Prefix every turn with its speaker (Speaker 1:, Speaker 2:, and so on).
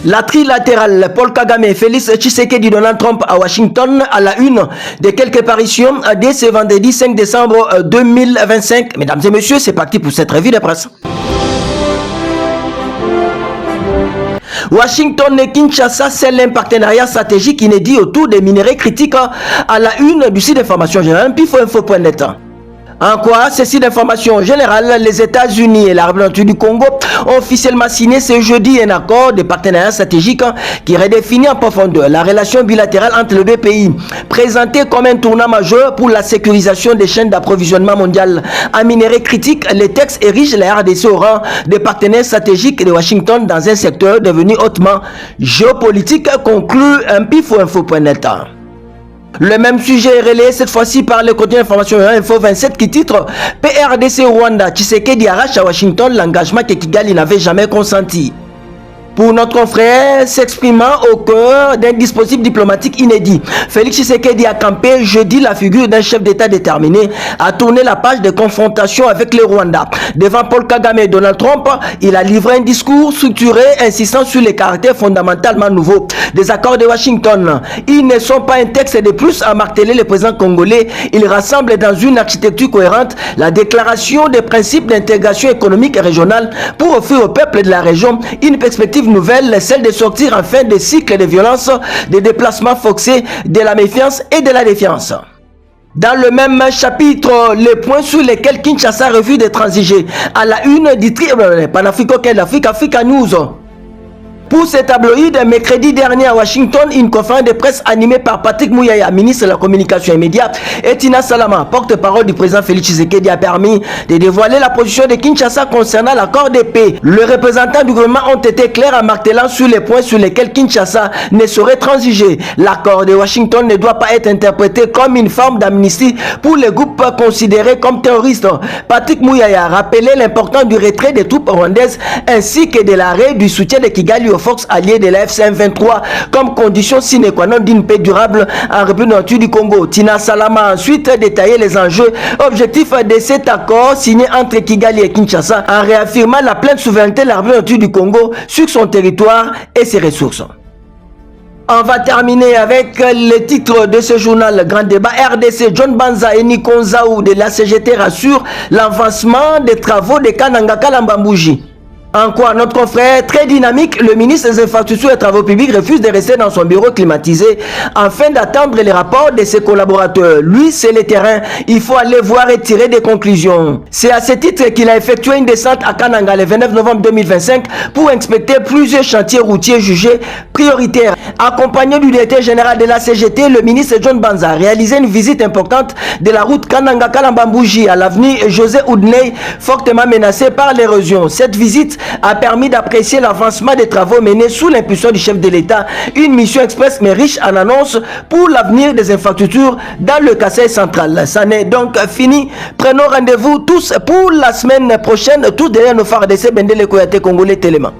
Speaker 1: La trilatérale Paul Kagame, Félix Tshisekedi, Donald Trump à Washington à la une de quelques parutions dès ce vendredi 5 décembre 2025. Mesdames et messieurs, c'est parti pour cette revue de presse. Washington et Kinshasa scellent un partenariat stratégique inédit autour des minerais critiques à la une du site d'information générale pifoinfo.net. En quoi, ce site d'information générale, les États-Unis et la République du Congo ont officiellement signé ce jeudi un accord de partenariat stratégique qui redéfinit en profondeur la relation bilatérale entre les deux pays. Présenté comme un tournant majeur pour la sécurisation des chaînes d'approvisionnement mondial en minerais critiques, le texte érige la RDC au rang de partenaire stratégique de Washington dans un secteur devenu hautement géopolitique, conclut un pifoinfo.net. Le même sujet est relayé cette fois-ci par le quotidien d'information Info 27 qui titre PRDC Rwanda, Tshisekedi arrache à Washington l'engagement que Kigali n'avait jamais consenti. Pour notre frère s'exprimant au cœur d'un dispositif diplomatique inédit, Félix Tshisekedi a campé jeudi la figure d'un chef d'État déterminé à tourner la page de confrontation avec le Rwanda. Devant Paul Kagame et Donald Trump, il a livré un discours structuré insistant sur les caractères fondamentalement nouveaux des accords de Washington. Ils ne sont pas un texte de plus à marteler le président congolais. Ils rassemblent dans une architecture cohérente la déclaration des principes d'intégration économique et régionale pour offrir au peuple de la région une perspective nouvelle, celle de sortir enfin des cycles de violence, des déplacements forcés, de la méfiance et de la défiance. Dans le même chapitre, les points sur lesquels Kinshasa refuse de transiger à la une du Panafricain d'Afrique, Africa News. Pour ces tabloïds, mercredi dernier à Washington, une conférence de presse animée par Patrick Mouyaya, ministre de la Communication immédiate, et Tina Salama, porte-parole du président Félix Tshisekedi, a permis de dévoiler la position de Kinshasa concernant l'accord de paix. Les représentants du gouvernement ont été clairs en martelant sur les points sur lesquels Kinshasa ne saurait transiger. L'accord de Washington ne doit pas être interprété comme une forme d'amnistie pour les groupes considérés comme terroristes. Patrick Mouyaya a rappelé l'importance du retrait des troupes rwandaises ainsi que de l'arrêt du soutien de Kigali aux forces alliées de la FCM23 comme condition sine qua non d'une paix durable en République du Congo. Tina Salama a ensuite détaillé les enjeux objectifs de cet accord signé entre Kigali et Kinshasa en réaffirmant la pleine souveraineté de la République du Congo sur son territoire et ses ressources. On va terminer avec le titre de ce journal, Grand Débat. RDC, John Banza et Nikon Zaou de la CGT rassurent l'avancement des travaux de Kananga Kalambambouji. En quoi notre confrère très dynamique, le ministre des Infrastructures et Travaux Publics refuse de rester dans son bureau climatisé afin d'attendre les rapports de ses collaborateurs. Lui, c'est le terrain. Il faut aller voir et tirer des conclusions. C'est à ce titre qu'il a effectué une descente à Kananga le 29 novembre 2025 pour inspecter plusieurs chantiers routiers jugés prioritaires. Accompagné du directeur général de la CGT, le ministre John Banza a réalisé une visite importante de la route Kananga-Kalambambouji à l'avenue José Oudney, fortement menacée par l'érosion. Cette visite a permis d'apprécier l'avancement des travaux menés sous l'impulsion du chef de l'État, une mission express mais riche en annonces pour l'avenir des infrastructures dans le Kasaï central. Ça n'est donc fini. Prenons rendez-vous tous pour la semaine prochaine, tous derrière nos phares de Bendele Koyate Congolais Téléma.